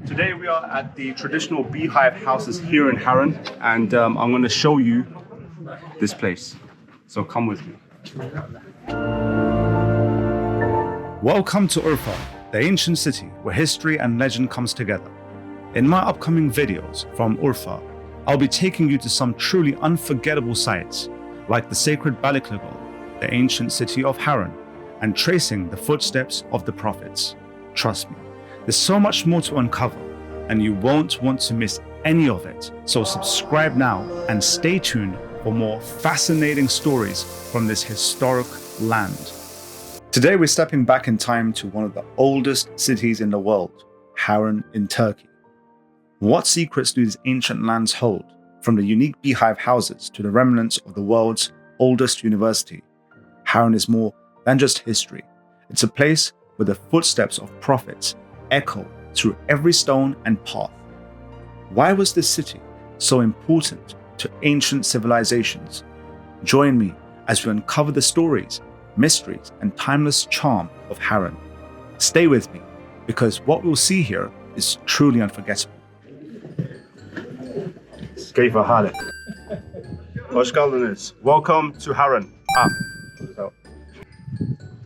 Today we are at the traditional Beehive houses here in Harran, and I'm going to show you this place. So come with me. Welcome to Urfa, the ancient city where history and legend comes together. In my upcoming videos from Urfa, I'll be taking you to some truly unforgettable sites, like the sacred Baliklegol, the ancient city of Harran, and tracing the footsteps of the prophets. Trust me, there's so much more to uncover, and you won't want to miss any of it. So subscribe now and stay tuned for more fascinating stories from this historic land. Today we're stepping back in time to one of the oldest cities in the world, Harran in Turkey. What secrets do these ancient lands hold, from the unique beehive houses to the remnants of the world's oldest university? Harran is more than just history. It's a place where the footsteps of prophets echo through every stone and path. Why was this city so important to ancient civilizations? Join me as we uncover the stories, mysteries, and timeless charm of Harran. Stay with me, because what we'll see here is truly unforgettable. Keyfe hale. Hoş geldiniz. Welcome to Harran.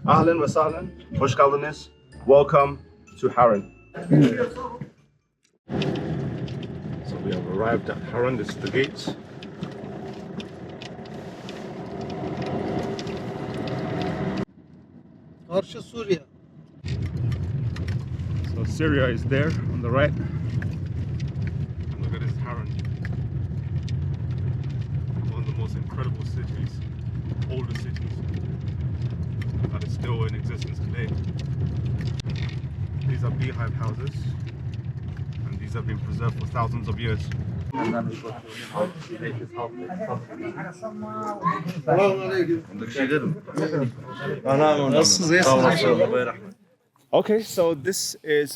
Ahlan ve sahlan. Hoş geldiniz. Welcome to Harran. So we have arrived at Harran. This is the gates. Karşı Suriye. So Syria is there on the right. Look at this Harran. One of the most incredible cities, oldest cities that is still in existence today. These are beehive houses, and these have been preserved for thousands of years. Okay, so this is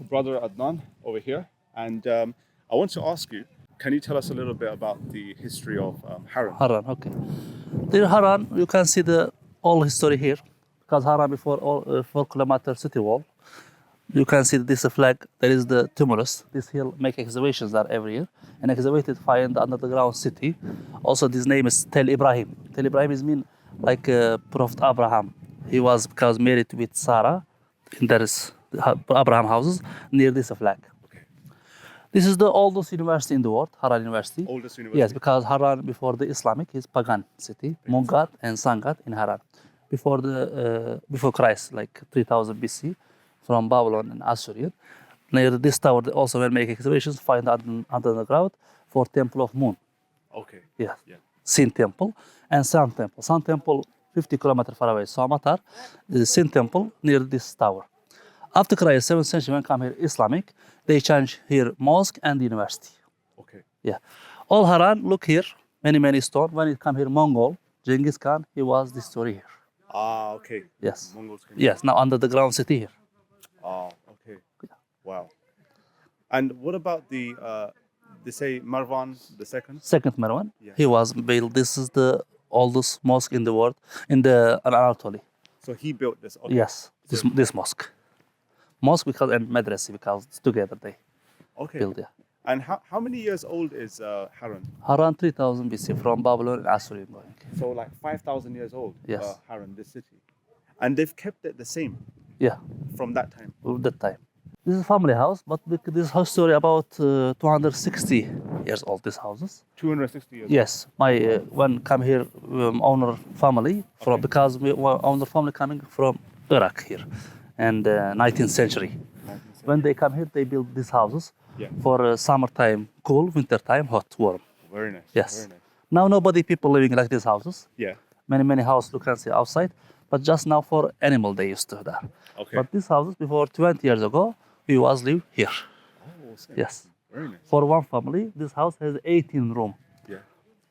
brother Adnan over here, and I want to ask you, can you tell us a little bit about the history of Harran? Harran, okay. The Harran, you can see the all history here, because Harran before all 4-kilometer city wall. You can see this flag. There is the tumulus. This hill make excavations there every year, and excavated find the underground city. Also, this name is Tel Ibrahim. Tel Ibrahim is mean like Prophet Abraham. He was because married with Sarah. And there is Abraham houses near this flag. Okay. This is the oldest university in the world, Harran University. Oldest university? Yes, because Harran before the Islamic is pagan city, moon god and sun god in Harran. Before Christ, like 3000 BC, from Babylon and Assyria. Near this tower, they also will make excavations, find under the ground for Temple of Moon. Okay. Yeah. Yeah. Temple and Sun Temple. Sun Temple 50 kilometers far away. Samatar, the Sin Temple near this tower. After Christ, 7th century, when come here Islamic, they change here mosque and university. Okay. Yeah. All Harran, look here, many stone. When it come here Mongol, Genghis Khan, he was the story here. Ah, okay. Yes. Mongols came Yes, now under the ground city here. Oh, okay. Wow. And what about the, they say Marwan the second? Second Marwan, Yeah. he was built. This is the oldest mosque in the world, in the Anatolia. So he built this. Okay. Yes, this mosque. Mosque because and madrasa because together they Okay. built. Yeah. And how many years old is Harran? Harran 3000 BC from Babylon and Assyria going. So like 5,000 years old. Yes. Harran, this city, and they've kept it the same Yeah, from that time. at that time. This is a family house, but this house story about 260 years old. These houses. 260 years. Yes, my when come here owner family from Okay. because we owner family coming from Iraq here, and 19th century. When they come here, they build these houses Yeah. for summertime cool, wintertime hot, warm. Very nice. Yes. Very nice. Now nobody people living like these houses. Yeah. Many houses you can see outside, but just now for animal they used to there. Okay. But these houses before 20 years ago, we was live here. Oh, same. Yes. Very nice. For one family, this house has 18 room. Yeah.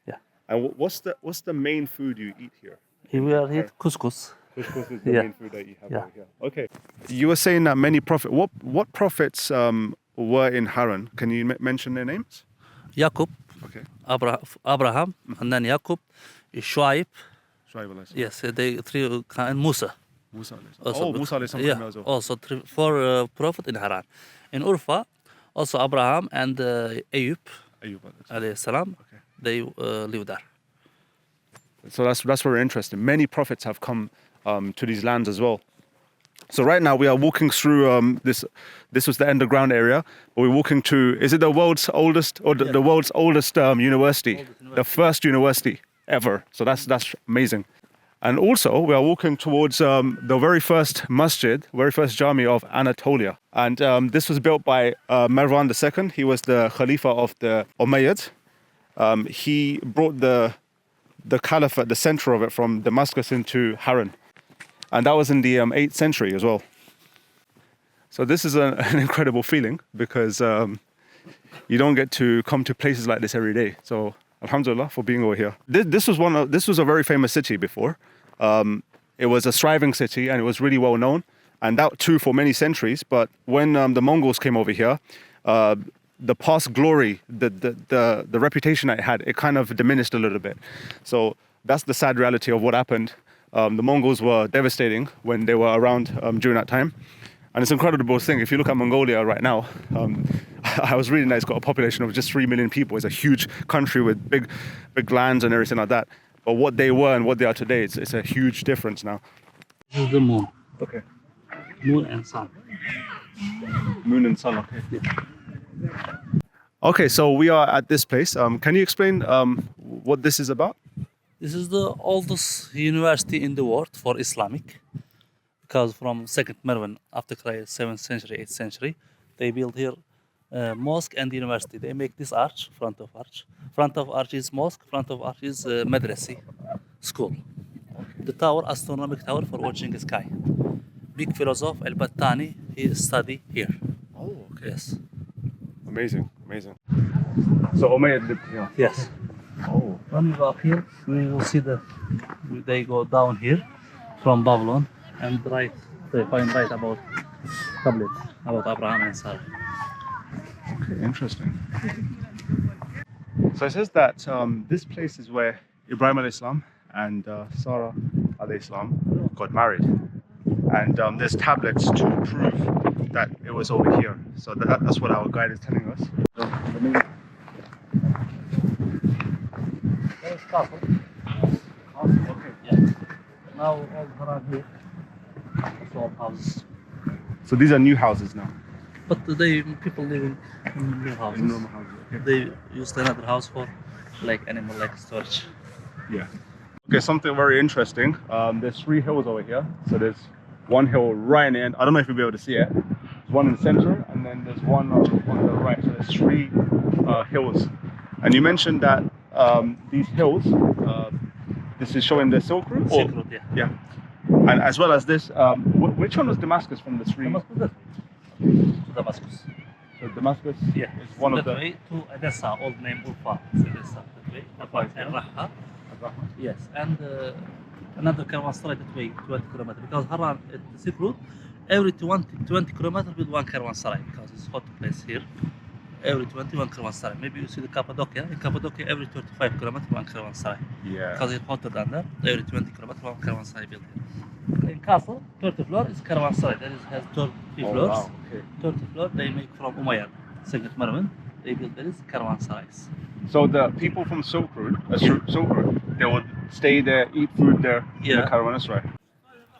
Yeah. And what's the main food you eat here? Here we are eat couscous. Couscous is the Yeah. main food that you have Yeah. over here. Okay. You were saying that many prophets. What prophets were in Harran? Can you mention their names? Jacob, Okay. Abraham, and then Jacob, Shuaib. Shuaib alayhi salam. Yes, they three and Musa. Musa alayhi salam. Also, Oh, Musa alayhi salam yeah, came as well. also four prophet in Harran. In Urfa, Also Abraham and Ayub, Ayub. alayhi salam, Okay. they live there. So that's very interesting. Many prophets have come to these lands as well. So right now we are walking through this. This was the underground area, but we're walking to. Is it the world's oldest or the world's oldest university? The first university ever. So that's amazing. And also we are walking towards the very first masjid, very first jami of Anatolia. And this was built by Marwan II. He was the Khalifa of the Umayyad. He brought the caliphate, the center of it, from Damascus into Harran. And that was in the 8th century as well. So this is an incredible feeling because you don't get to come to places like this every day. So alhamdulillah for being over here. This was a very famous city before. It was a thriving city and it was really well known. And that too for many centuries. But when the Mongols came over here, the past glory, the reputation it had, it kind of diminished a little bit. So that's the sad reality of what happened. The Mongols were devastating when they were around during that time. And it's an incredible thing. If you look at Mongolia right now, I was reading that it's got a population of just 3 million people. It's a huge country with big lands and everything like that. But what they were and what they are today, it's a huge difference now. This is the moon. Okay. Moon and sun. Moon and sun, okay. Okay, so we are at this place. Can you explain what this is about? This is the oldest university in the world for Islamic. Because from 2nd Merwan, after Christ, 7th century, 8th century, they built here mosque and university. They make this arch, front of arch. Front of arch is mosque, front of arch is madrasa, school. The tower, astronomical tower for watching the sky. Big philosopher Al-Battani, he studied here. Oh, okay. Yes. Amazing. So Umayyad lived here? Yes. Oh. When we go up here, we will see they go down here from Babylon and they find about tablets about Abraham and Sarah. Okay, interesting. So it says that this place is where Ibrahim alayhi salam and Sarah alayhi salam got married. And there's tablets to prove that it was over here. So that's what our guide is telling us. There's castle. Okay. Yeah. Now all Harran here. It's all houses. So these are new houses now? But people live in new houses. In normal houses, okay. They used another house for animal storage. Yeah. Okay, something very interesting. There's 3 hills over here. So there's one hill right in the end. I don't know if you'll be able to see it. There's one in the center, and then there's one on the right. So there's 3 hills. And you mentioned that these hills, this is showing the Silk Route? Silk Route, yeah. Yeah. And as well as this, which one was Damascus from the 3? Damascus. So Damascus is one of the... way to Edessa, old name Urfa. It's Edessa, that way. Raha. Yes, and another caravan straight that way, 20 kilometers. Because Harran, the Silk Route, every 20 kilometers with one caravan sarai, because it's hot place here. Every 21 caravan sarai. Maybe you see the Cappadocia. In Cappadocia, every 35 kilometers, one caravan sarai. Yeah. Because it's hotter than that. Every 20 kilometers, one caravan sarai built here. In castle, 30th floor is caravan sarai. That has 30 floors. Wow. Okay. 30th floor they make from Umayyad, 2nd Merwan. They built there is caravan sarais. So the people from Silk Route, they would stay there, eat food there in the caravanserai.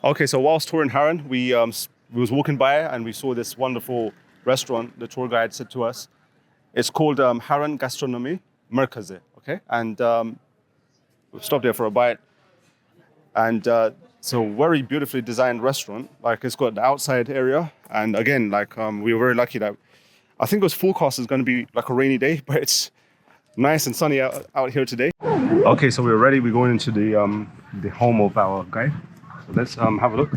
Okay, so whilst touring Harran, we was walking by and we saw this wonderful restaurant. The tour guide said to us, it's called Harran Gastronomy Merkazi. Okay, and we stopped there for a bite. And so very beautifully designed restaurant. Like it's got the outside area, and again, we were very lucky that I think it was forecast is going to be like a rainy day, but it's nice and sunny out here today. Okay, so we're ready. We're going into the home of our guide. So let's have a look.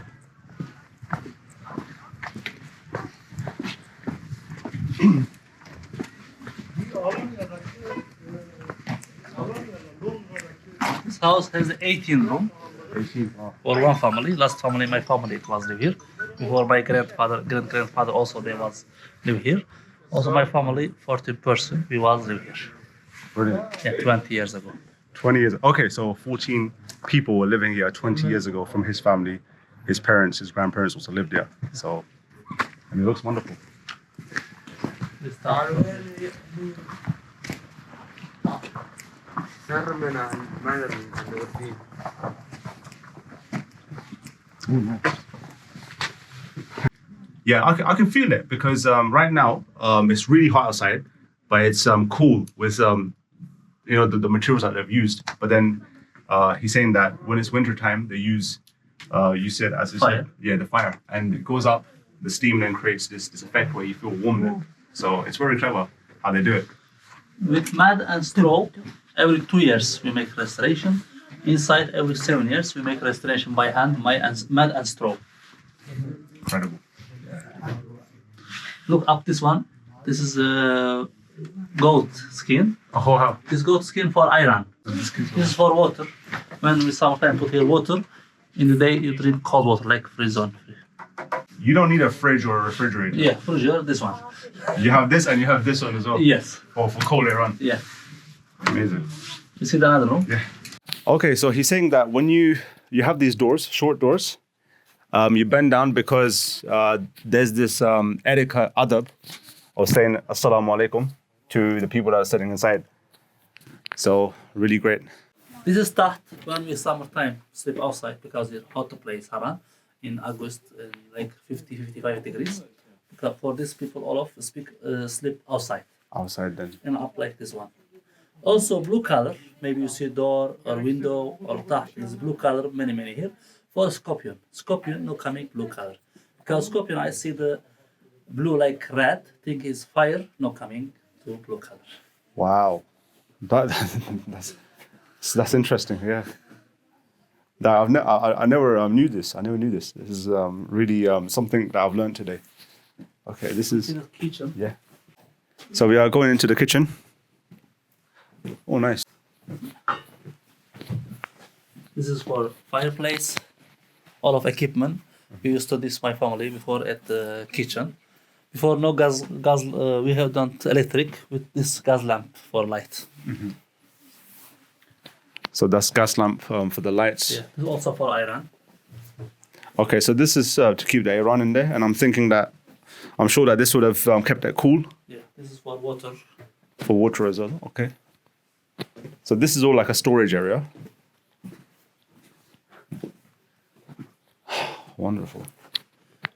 This house has 18 rooms. 18. For one family. Last family, my family, it was live here. Before my great-grandfather also they was live here. Also my family, 14 person, we was live here. Brilliant. Yeah, 20 years ago. 20 years. Okay, so 14 people were living here 20 years ago from his family. His parents, his grandparents also lived here. So, and it looks wonderful. This Yeah, I can feel it because right now it's really hot outside, but it's cool with the materials that they've used. But then he's saying that when it's winter time, they use you said as you Fire. said, yeah, the fire, and it goes up. The steam then creates this effect where you feel warm. Then. So it's very clever how they do it. With mud and straw, every 2 years we make restoration. Inside, every 7 years we make restoration by hand, mud and straw. Incredible. Look up this one. This is goat skin. Oh wow. This goat skin for iron. This is for water. When we sometimes put here water, in the day you drink cold water like freeze zone. You don't need a fridge or a refrigerator. Yeah, freezer, this one. You have this and you have this one as well. Yes. For cold later on. Yeah. Amazing. You see the other room? Yeah. Okay, so he's saying that when you have these doors, short doors, you bend down because there's this etiquette adab of saying assalamu alaikum to the people that are sitting inside. So really great. This is start when we summertime sleep outside because it's hot place, Harran, in August, like 50, 55 degrees. Because for these people, all of sleep outside Outside then. and up like this one. Also blue color, maybe you see door or window or top is blue color, many here. For scorpion, no coming blue color. Because scorpion, I see the blue like red, think is fire, no coming to blue color. Wow. That's interesting, yeah. I never knew this. I never knew this. This is really something that I've learned today. Okay, this is In the kitchen. yeah. So we are going into the kitchen. Oh, nice. This is for fireplace, all of equipment. We used to this my family before at the kitchen. Before no gas, we have done electric with this gas lamp for light. So that's gas lamp for the lights. Yeah, this is also for iron. Okay, so this is to keep the Iran in there, and I'm sure that this would have kept it cool Yeah, this is for water. for water as well. Okay. So this is all like a storage area. Wonderful.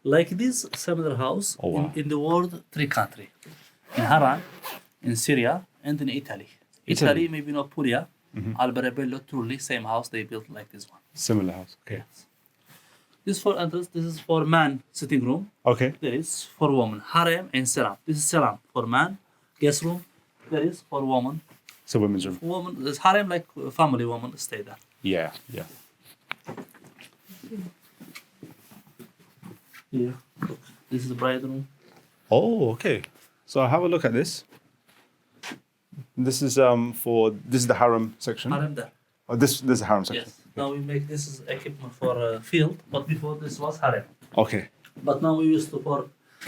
Like this similar house Oh, wow. in the world, 3 countries. In Harran, in Syria, and in Italy. Italy, maybe not Puglia. Alberobello, truly, same house they built like this one. Similar house. Okay. This for entrance, this is for man sitting room. Okay. There is for woman, harem and salam. This is salam for man, guest room. There is for woman. So women's room. Woman, this harem like family woman stay there. Yeah, yeah. Here, look, this is the bride room. Oh, okay. So have a look at this. This is this is the harem section. Harem there. Oh, this is the harem section. Yes. Now we make this is equipment for field, but before this was harem. Okay. But now we used to for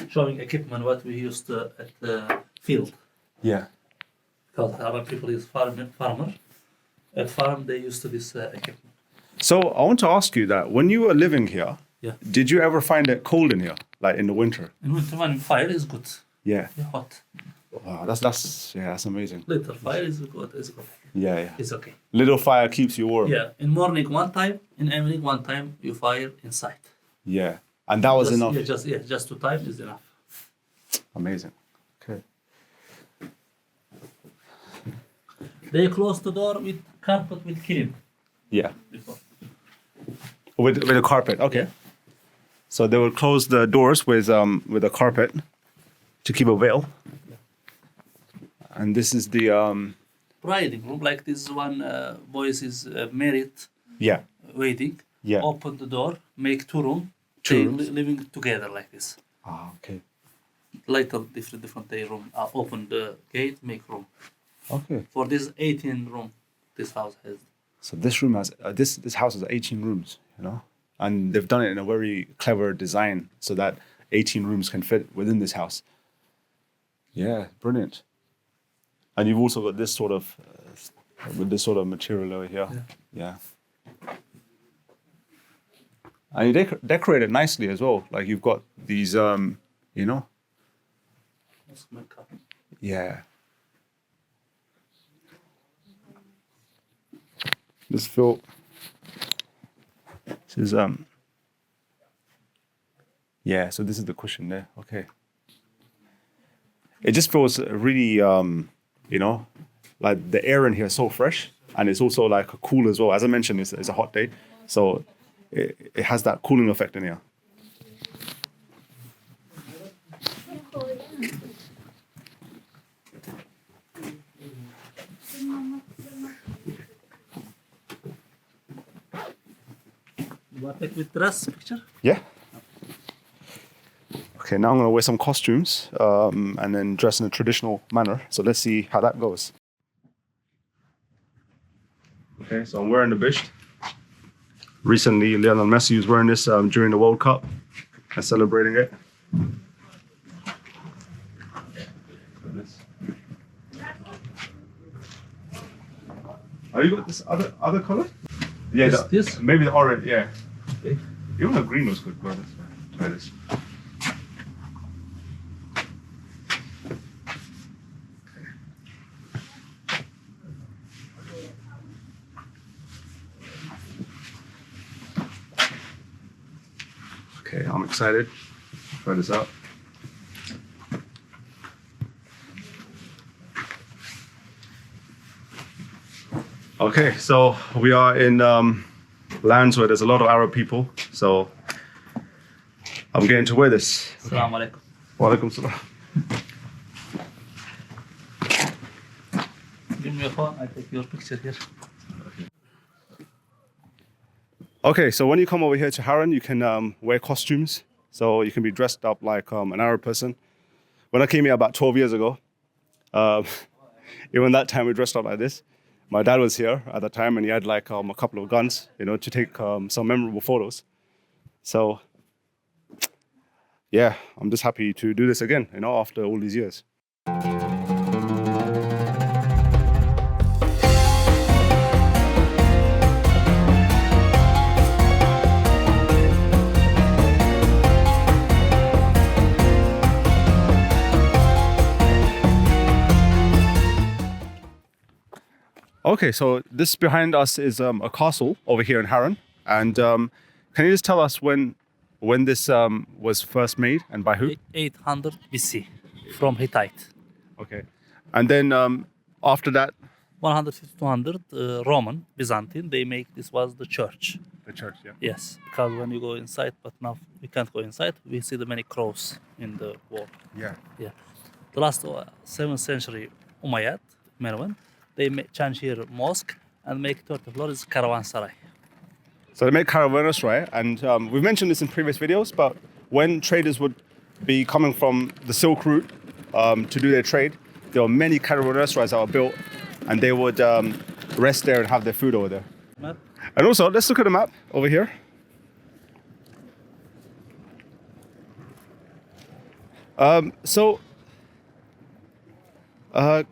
showing equipment what we used to at the field. Yeah. Because Arab people is farmer. At farm they used to this equipment. So I want to ask you that when you were living here, Yeah. did you ever find it cold in here, like in the winter? In winter when fire is good. Yeah. Yeah, hot. Wow, that's amazing. Little fire is good. It's good. Yeah, yeah. It's okay. Little fire keeps you warm. Yeah. In morning one time, in evening one time, you fire inside. Yeah. And that was Just, enough. Just 2 times is enough. Amazing. Okay. They close the door with carpet with clean Yeah. before. With a carpet. Okay. Yeah. So they would close the doors with a carpet to keep a veil. And this is the Riding room like this one boys is married yeah. waiting. Yeah. Open the door, make 2 room. Two They rooms. living together like this. Ah, okay. Later different day room. Open the gate, make room. Okay. For this 18 room, this house has. So this room has this house has 18 rooms, you know, and they've done it in a very clever design so that 18 rooms can fit within this house. Yeah, brilliant. And you've also got this sort of with this sort of material over here. Yeah. And you decorate it nicely as well. Like you've got these, you know, Yeah. This feel. This is Yeah. So this is the cushion there. Okay. It just feels really like the air in here is so fresh, and it's also like cool as well. As I mentioned, it's a hot day, so it has that cooling effect in here. What with dress picture? Yeah. Okay, now I'm gonna wear some costumes and then dress in a traditional manner. So let's see how that goes. Okay, so I'm wearing the bisht. Recently, Lionel Messi was wearing this during the World Cup and celebrating it. Oh, you got this other color? Yeah, this? maybe the orange. Yeah. Okay. Even the green was good, bro. Let's try this. Okay, I'm excited. Try this out. Okay, so we are in lands where there's a lot of Arab people. So I'm getting to wear this. Assalamu alaikum. Wa alaikum salam. Give me your phone, I take your picture here. Okay, so when you come over here to Harran, you can wear costumes. So you can be dressed up like an Arab person. When I came here about 12 years ago, even that time we dressed up like this. My dad was here at the time and he had like a couple of guns, to take some memorable photos. So yeah, I'm just happy to do this again, after all these years. Okay, so this behind us is a castle over here in Harran. And can you just tell us when this was first made and by who? 800 BC from Hittite. Okay. And then after that? 150 to 200 Roman, Byzantine, they make this was the church. The church, yeah. Yes, because when you go inside, but now we can't go inside, we see the many crows in the wall. Yeah. Yeah. The last 7th century Umayyad, Merwan, they change here mosque and make third floor is caravanserai. So they make caravanserai, and we've mentioned this in previous videos, but when traders would be coming from the Silk Route to do their trade, there were many caravanserais that were built, and they would rest there and have their food over there. Map? And also, let's look at the map over here.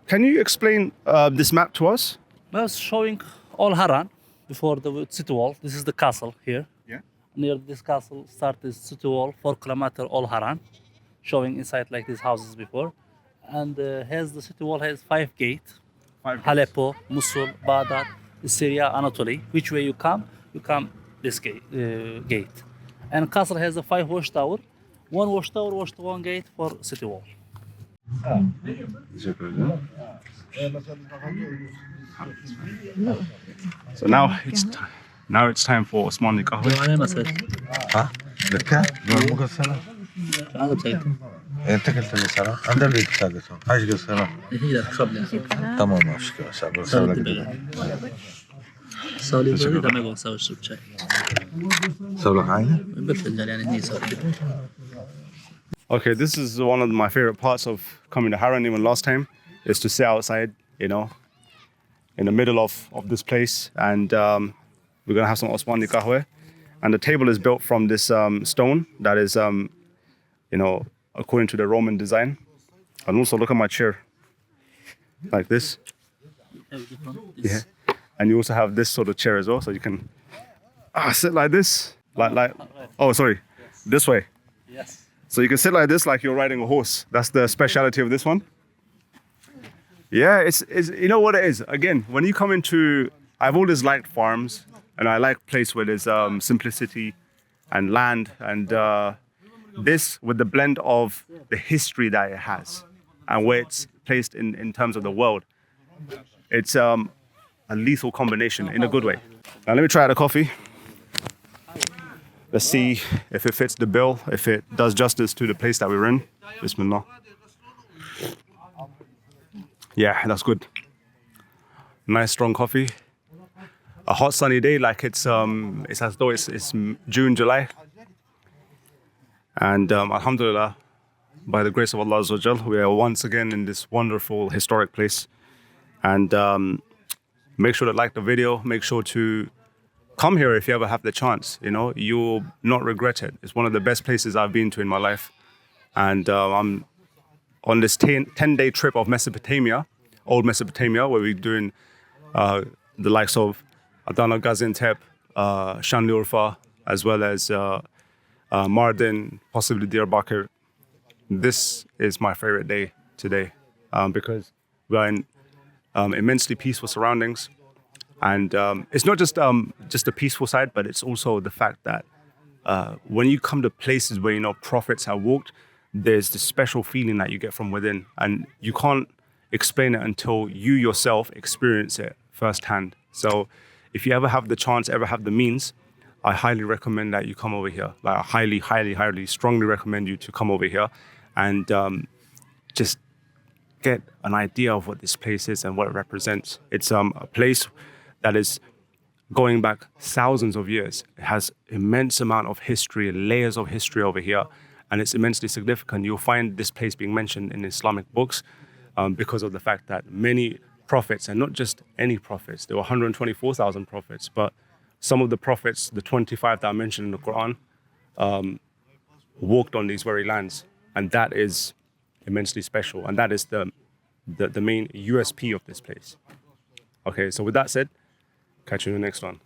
Can you explain this map to us? Now showing all Harran before the city wall. This is the castle here. Yeah. Near this castle start this city wall, 4 kilometer all Harran, showing inside like these houses before. And has the city wall has 5 gates. 5 gates. Aleppo, Mosul, Baghdad, Syria, Anatolia. Which way you come this gate. And castle has a 5 watchtower. One watchtower, one gate for city wall. So now it's time for Osmani Kahwe. ها لك مو قصنا انت قلت لي سلام عند اللي تساقسون ايش قصنا هي خبلة تمام مشكله سابر سولا سولي بدي دم يقول سوي شيء سولا عينه بفجر يعني هني سوي. Okay, this is one of my favorite parts of coming to Harran even last time, is to sit outside, in the middle of this place, and we're gonna have some Osmani Kahwe. And the table is built from this stone that is, according to the Roman design. And also look at my chair, like this. Yeah. And you also have this sort of chair as well, so you can sit like this, like. Oh, sorry, this way. Yes. So you can sit like this, like you're riding a horse. That's the speciality of this one. Yeah, it's you know what it is. Again, when you come into, I've always liked farms, and I like place where there's simplicity and land, and this with the blend of the history that it has and where it's placed in terms of the world. It's a lethal combination in a good way. Now let me try the coffee. Let's see if it fits the bill, if it does justice to the place that we're in. Bismillah. Yeah, that's good. Nice strong coffee. A hot sunny day, like it's as though it's June, July. And alhamdulillah, by the grace of Allah Azza wa Jal, we are once again in this wonderful historic place. And make sure to like the video, make sure to come here if you ever have the chance. You know, you'll not regret it. It's one of the best places I've been to in my life. And I'm on this 10-day trip of Mesopotamia, old Mesopotamia, where we're doing the likes of Adana, Gaziantep, Şanlıurfa, as well as Mardin, possibly Diyarbakir. This is my favorite day today because we're in immensely peaceful surroundings. And it's not just the peaceful side, but it's also the fact that when you come to places where, you know, prophets have walked, there's this special feeling that you get from within. And you can't explain it until you yourself experience it firsthand. So if you ever have the chance, ever have the means, I highly recommend that you come over here. Like, I highly, highly, highly, strongly recommend you to come over here and just get an idea of what this place is and what it represents. It's a place that is going back thousands of years. It has immense amount of history, layers of history over here, and it's immensely significant. You'll find this place being mentioned in Islamic books because of the fact that many prophets, and not just any prophets, there were 124,000 prophets, but some of the prophets, the 25 that are mentioned in the Quran, walked on these very lands, and that is immensely special, and that is the main USP of this place. Okay, so with that said, catch you in the next one.